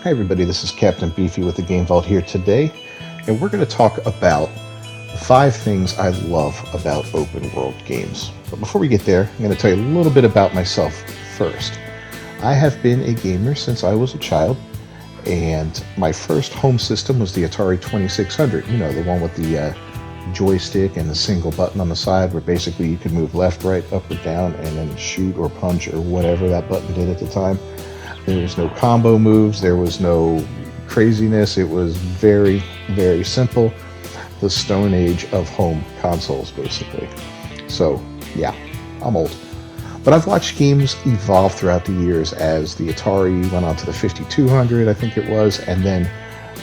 Hi everybody, this is Captain Beefy with the Game Vault here today, and we're going to talk about the 5 things I love about open world games. But before we get there, I'm going to tell you a little bit about myself first. I have been a gamer since I was a child, and my first home system was the Atari 2600, you know, the one with the joystick and the single button on the side where basically you could move left, right, up or down, and then shoot or punch or whatever that button did at the time. There was no combo moves, there was no craziness, it was very, very simple. The Stone Age of home consoles, basically. So, yeah, I'm old. But I've watched games evolve throughout the years as the Atari went on to the 5200, I think it was, and then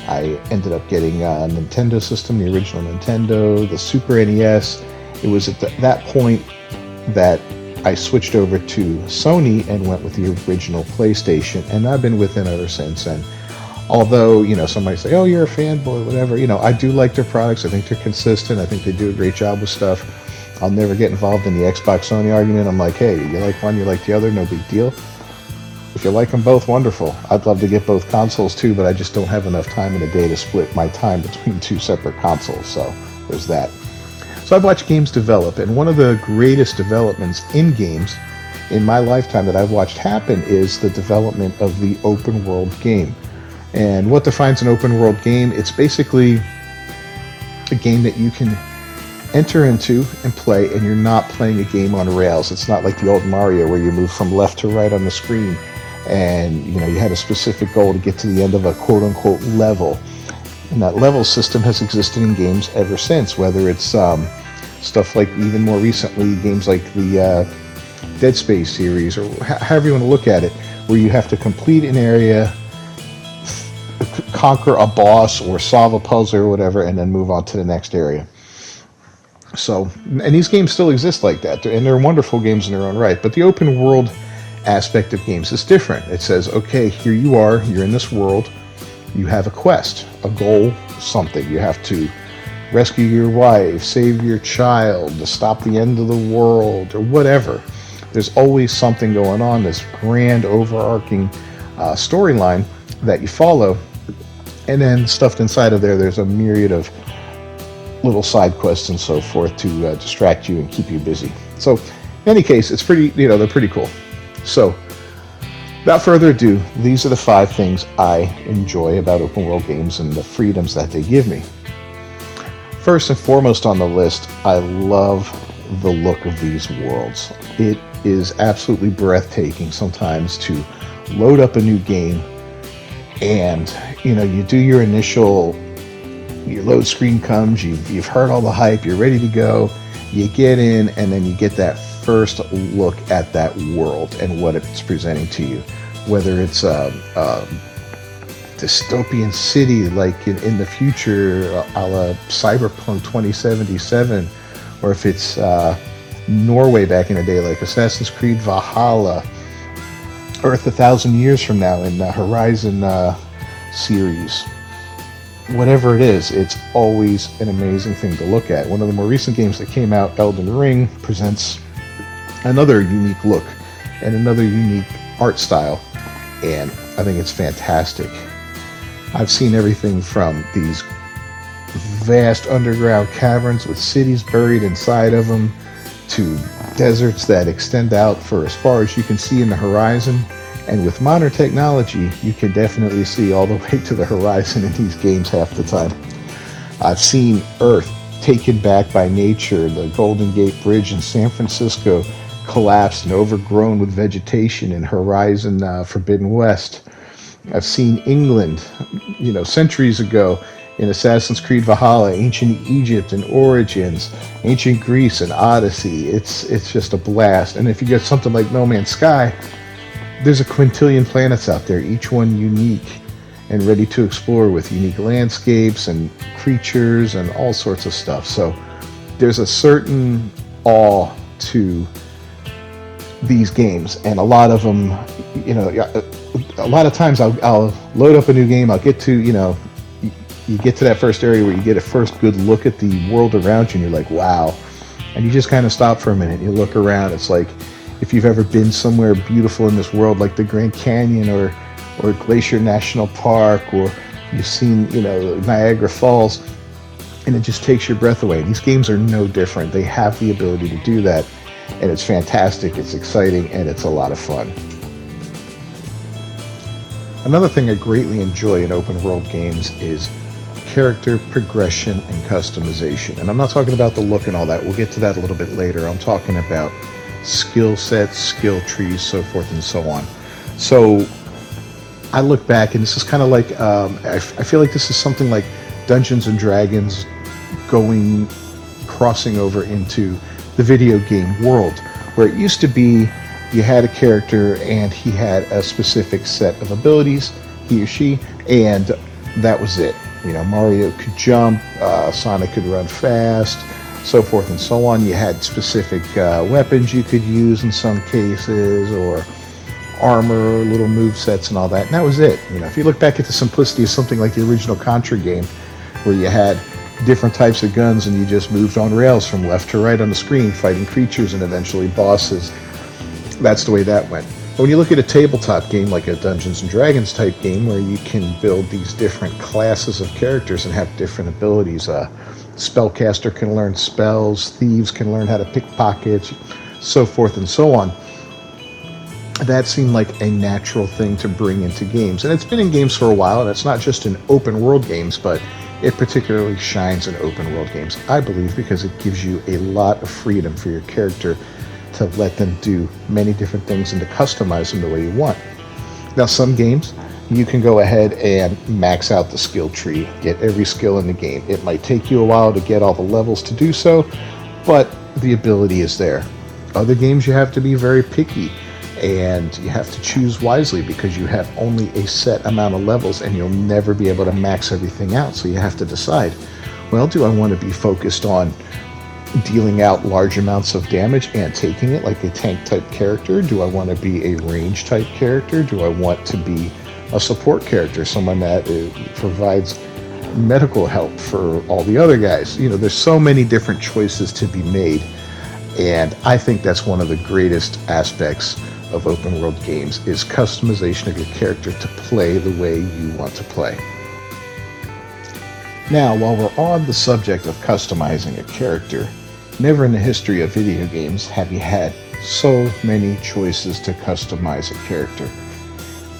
I ended up getting a Nintendo system, the original Nintendo, the Super NES. It was at that point that I switched over to Sony and went with the original PlayStation, and I've been with it ever since. And although, you know, somebody say, oh, you're a fanboy, whatever, you know, I do like their products. I think they're consistent. I think they do a great job with stuff. I'll never get involved in the Xbox Sony argument. I'm like, hey, you like one, you like the other, no big deal. If you like them both, wonderful. I'd love to get both consoles too, but I just don't have enough time in a day to split my time between 2 separate consoles, so there's that. So I've watched games develop, and one of the greatest developments in games in my lifetime that I've watched happen is the development of the open world game. And what defines an open world game? It's basically a game that you can enter into and play, and you're not playing a game on rails. It's not like the old Mario where you move from left to right on the screen and you know you had a specific goal to get to the end of a quote-unquote level. And that level system has existed in games ever since, whether it's stuff like, even more recently, games like the Dead Space series, or however you want to look at it, where you have to complete an area, conquer a boss, or solve a puzzle or whatever, and then move on to the next area. So, and these games still exist like that, and they're wonderful games in their own right, but the open world aspect of games is different. It says, okay, here you are, you're in this world, you have a quest, a goal, something. You have to rescue your wife, save your child, to stop the end of the world, or whatever. There's always something going on, this grand overarching storyline that you follow, and then stuffed inside of there, there's a myriad of little side quests and so forth to distract you and keep you busy. So, in any case, it's pretty, you know, they're pretty cool. So, without further ado, these are the 5 things I enjoy about open world games and the freedoms that they give me. First and foremost on the list, I love the look of these worlds. It is absolutely breathtaking sometimes to load up a new game and, you know, you do your load screen comes, you've heard all the hype, you're ready to go, you get in, and then you get that first look at that world and what it's presenting to you. Whether it's a dystopian city like in the future a la Cyberpunk 2077, or if it's Norway back in the day like Assassin's Creed Valhalla, Earth 1,000 years from now in the Horizon series. Whatever it is, it's always an amazing thing to look at. One of the more recent games that came out, Elden Ring, presents another unique look and another unique art style, and I think it's fantastic. I've seen everything from these vast underground caverns with cities buried inside of them, to deserts that extend out for as far as you can see in the horizon. And with modern technology, you can definitely see all the way to the horizon in these games half the time. I've seen Earth taken back by nature, the Golden Gate Bridge in San Francisco collapsed and overgrown with vegetation in Horizon Forbidden West. I've seen England, you know, centuries ago in Assassin's Creed Valhalla, ancient Egypt and Origins, ancient Greece and Odyssey. It's just a blast. And if you get something like No Man's Sky, there's a quintillion planets out there, each one unique and ready to explore with unique landscapes and creatures and all sorts of stuff. So there's a certain awe to these games, and a lot of them, you know, a lot of times I'll load up a new game, I'll get to, you know, you get to that first area where you get a first good look at the world around you and you're like, wow. And you just kind of stop for a minute, you look around, it's like, if you've ever been somewhere beautiful in this world like the Grand Canyon or or Glacier National Park, or you've seen, Niagara Falls, and it just takes your breath away. These games are no different. They have the ability to do that, and it's fantastic, it's exciting, and it's a lot of fun. Another thing I greatly enjoy in open world games is character progression and customization. And I'm not talking about the look and all that. We'll get to that a little bit later. I'm talking about skill sets, skill trees, so forth and so on. So I look back, and this is kind of like, I feel like this is something like Dungeons and Dragons crossing over into the video game world, where it used to be you had a character and he had a specific set of abilities, he or she, and that was it. Mario could jump, Sonic could run fast, so forth and so on. You had specific weapons you could use in some cases, or armor, little move sets and all that, and that was it. If you look back at the simplicity of something like the original Contra game, where you had different types of guns and you just moved on rails from left to right on the screen, fighting creatures and eventually bosses, that's the way that went. But when you look at a tabletop game like a Dungeons and Dragons type game, where you can build these different classes of characters and have different abilities, spellcaster can learn spells, thieves can learn how to pick pockets, so forth and so on, that seemed like a natural thing to bring into games. And it's been in games for a while, and it's not just in open world games, but it particularly shines in open world games, I believe, because it gives you a lot of freedom for your character to let them do many different things and to customize them the way you want. Now, some games, you can go ahead and max out the skill tree, get every skill in the game. It might take you a while to get all the levels to do so, but the ability is there. Other games, you have to be very picky, and you have to choose wisely, because you have only a set amount of levels and you'll never be able to max everything out. So you have to decide, well, do I want to be focused on dealing out large amounts of damage and taking it like a tank type character? Do I want to be a range type character? Do I want to be a support character, someone that provides medical help for all the other guys? There's so many different choices to be made, and I think that's one of the greatest aspects of open world games, is customization of your character to play the way you want to play. Now, while we're on the subject of customizing a character, never in the history of video games have you had so many choices to customize a character.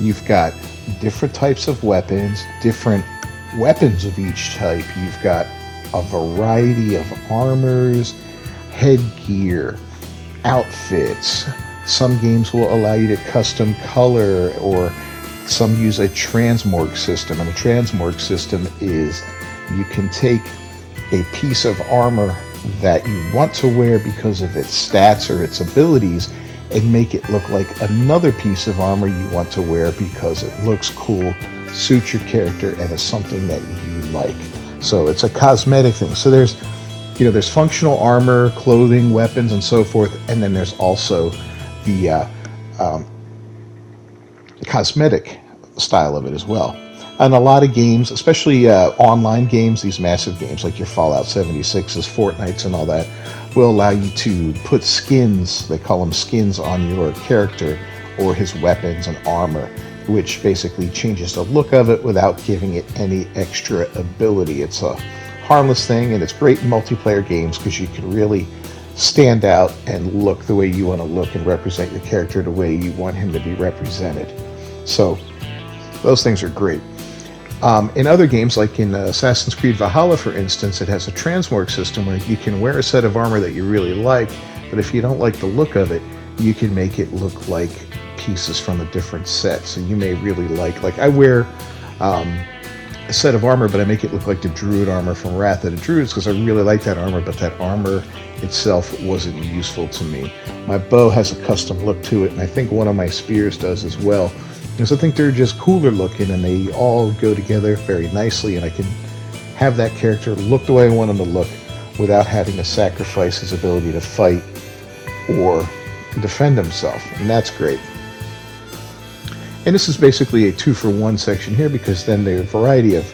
You've got different types of weapons, different weapons of each type. You've got a variety of armors, headgear, outfits. Some games will allow you to custom color, or some use a transmorg system. And a transmorg system is, you can take a piece of armor that you want to wear because of its stats or its abilities, and make it look like another piece of armor you want to wear because it looks cool, suits your character, and is something that you like. So it's a cosmetic thing. So there's functional armor, clothing, weapons, and so forth, and then there's also the cosmetic style of it as well. And a lot of games, especially online games, these massive games like your Fallout 76s, Fortnites, and all that, will allow you to put skins, they call them skins, on your character or his weapons and armor, which basically changes the look of it without giving it any extra ability. It's a harmless thing, and it's great in multiplayer games because you can really stand out and look the way you want to look and represent your character the way you want him to be represented. So those things are great. In other games, like in Assassin's Creed Valhalla, for instance, it has a transmorg system where you can wear a set of armor that you really like, but if you don't like the look of it, you can make it look like pieces from a different set. So you may really like I wear a set of armor, but I make it look like the Druid armor from Wrath of the Druids because I really like that armor, but that armor itself wasn't useful to me. My bow has a custom look to it, and I think one of my spears does as well. Because I think they're just cooler looking, and they all go together very nicely, and I can have that character look the way I want him to look without having to sacrifice his ability to fight or defend himself, and that's great. And this is basically a 2-for-1 section here, because then the variety of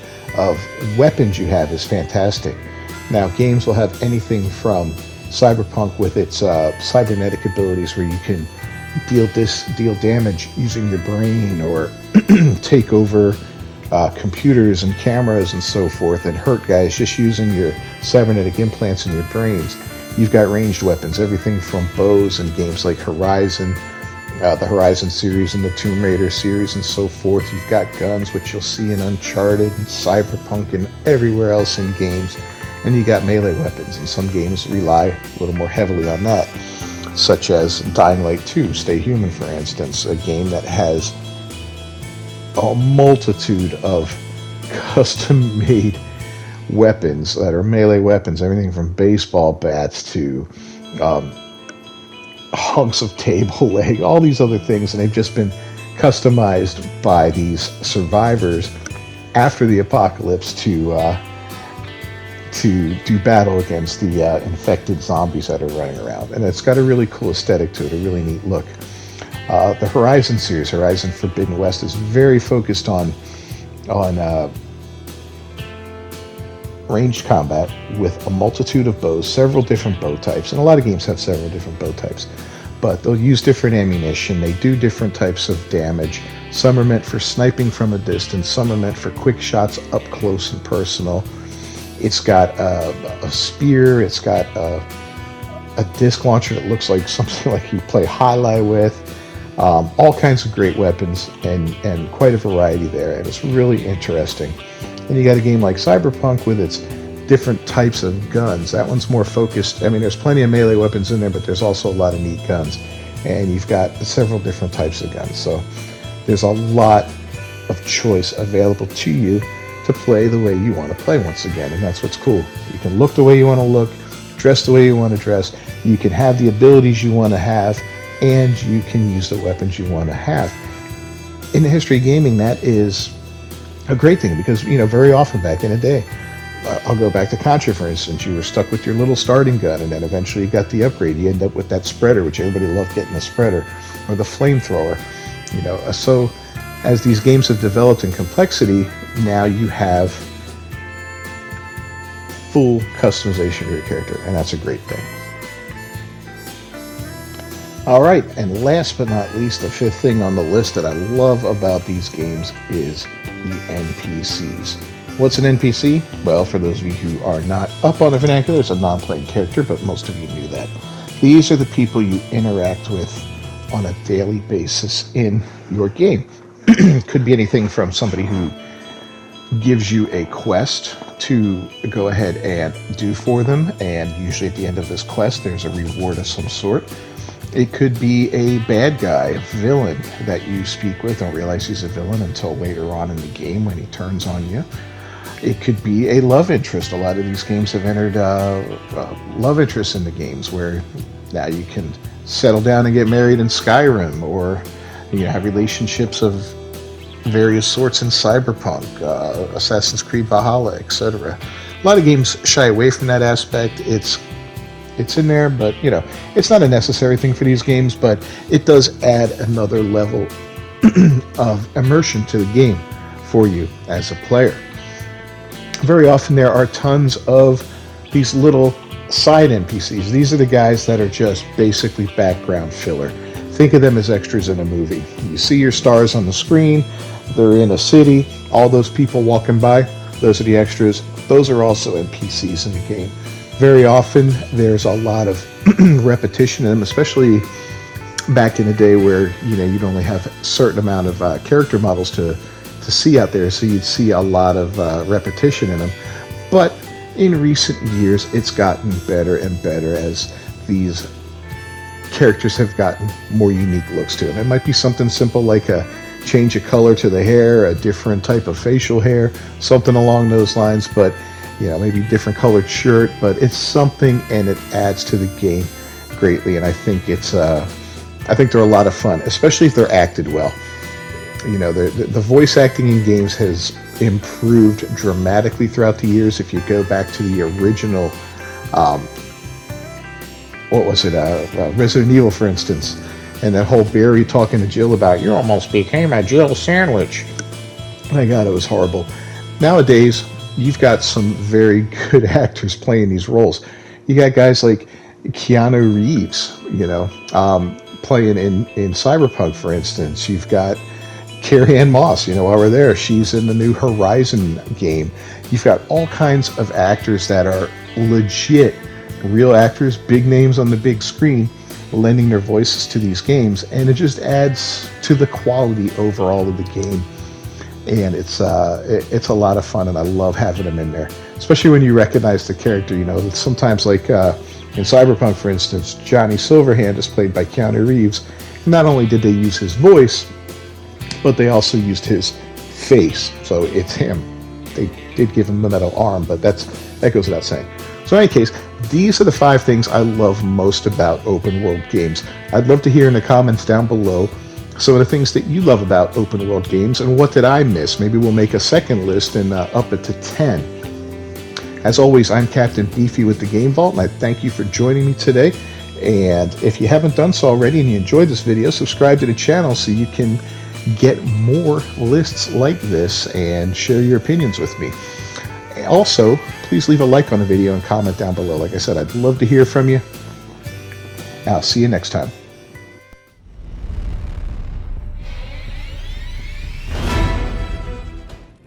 weapons you have is fantastic. Now, games will have anything from Cyberpunk with its cybernetic abilities, where you can deal damage using your brain, or take over computers and cameras and so forth, and hurt guys just using your cybernetic implants in your brains. You've got ranged weapons, everything from bows in games like Horizon, the Horizon series and the Tomb Raider series and so forth. You've got guns, which you'll see in Uncharted and Cyberpunk and everywhere else in games. And you got melee weapons, and some games rely a little more heavily on that, such as Dying Light 2, Stay Human, for instance, a game that has a multitude of custom-made weapons that are melee weapons, everything from baseball bats to hunks of table leg, all these other things, and they've just been customized by these survivors after the apocalypse to do battle against the infected zombies that are running around. And it's got a really cool aesthetic to it, a really neat look. The Horizon series, Horizon Forbidden West, is very focused on ranged combat with a multitude of bows, several different bow types, and a lot of games have several different bow types, but they'll use different ammunition, they do different types of damage. Some are meant for sniping from a distance, some are meant for quick shots up close and personal. It's got a spear, it's got a disc launcher that looks like something like you play Highlight with, all kinds of great weapons, and quite a variety there, and it's really interesting. Then you got a game like Cyberpunk with its different types of guns. That one's more focused. I mean, there's plenty of melee weapons in there, but there's also a lot of neat guns. And you've got several different types of guns. So there's a lot of choice available to you to play the way you want to play once again. And that's what's cool. You can look the way you want to look, dress the way you want to dress. You can have the abilities you want to have, and you can use the weapons you want to have. In the history of gaming, that is a great thing, because very often back in the day, I'll go back to Contra, for instance, you were stuck with your little starting gun, and then eventually you got the upgrade. You end up with that spreader, which everybody loved getting, a spreader, or the flamethrower. So as these games have developed in complexity, now you have full customization of your character, and that's a great thing. All right, and last but not least, the fifth thing on the list that I love about these games is the NPCs. What's an NPC? Well, for those of you who are not up on the vernacular, it's a non-playing character, but most of you knew that. These are the people you interact with on a daily basis in your game. Could be anything from somebody who gives you a quest to go ahead and do for them, and usually at the end of this quest there's a reward of some sort. It could be a bad guy, a villain that you speak with. Don't realize he's a villain until later on in the game when he turns on you. It could be a love interest. A lot of these games have entered love interests in the games, where now you can settle down and get married in Skyrim, or have relationships of various sorts in Cyberpunk, Assassin's Creed Valhalla, etc. A lot of games shy away from that aspect. It's in there, but it's not a necessary thing for these games, but it does add another level of immersion to the game for you as a player. Very often there are tons of these little side NPCs. These are the guys that are just basically background filler. Think of them as extras in a movie. You see your stars on the screen, they're in a city, all those people walking by, those are the extras. Those are also NPCs in the game. Very often there's a lot of repetition in them, especially back in the day where you'd only have a certain amount of character models to see out there, so you'd see a lot of repetition in them. But in recent years it's gotten better and better as these characters have gotten more unique looks to them. It might be something simple like a change of color to the hair, a different type of facial hair, something along those lines, but maybe different colored shirt, but it's something, and it adds to the game greatly. And I think they're a lot of fun, especially if they're acted well. The voice acting in games has improved dramatically throughout the years. If you go back to the original, Resident Evil, for instance, and that whole Barry talking to Jill about, you almost became a Jill sandwich. My God, it was horrible. Nowadays, you've got some very good actors playing these roles. You got guys like Keanu Reeves, playing in Cyberpunk, for instance. You've got Carrie Ann Moss, while we're there, she's in the new Horizon game. You've got all kinds of actors that are legit, real actors, big names on the big screen, lending their voices to these games, and it just adds to the quality overall of the game. And it's a lot of fun, and I love having them in there, especially when you recognize the character. Sometimes, like in Cyberpunk, for instance, Johnny Silverhand is played by Keanu Reeves. Not only did they use his voice, but they also used his face, so it's him. They did give him the metal arm, but that goes without saying. So in any case, these are the 5 things I love most about open world games. I'd love to hear in the comments down below some of the things that you love about open world games, and what did I miss? Maybe we'll make a second list and up it to 10. As always, I'm Captain Beefy with the Game Vault, and I thank you for joining me today. And if you haven't done so already and you enjoyed this video, subscribe to the channel so you can get more lists like this and share your opinions with me. Also, please leave a like on the video and comment down below. Like I said, I'd love to hear from you. I'll see you next time.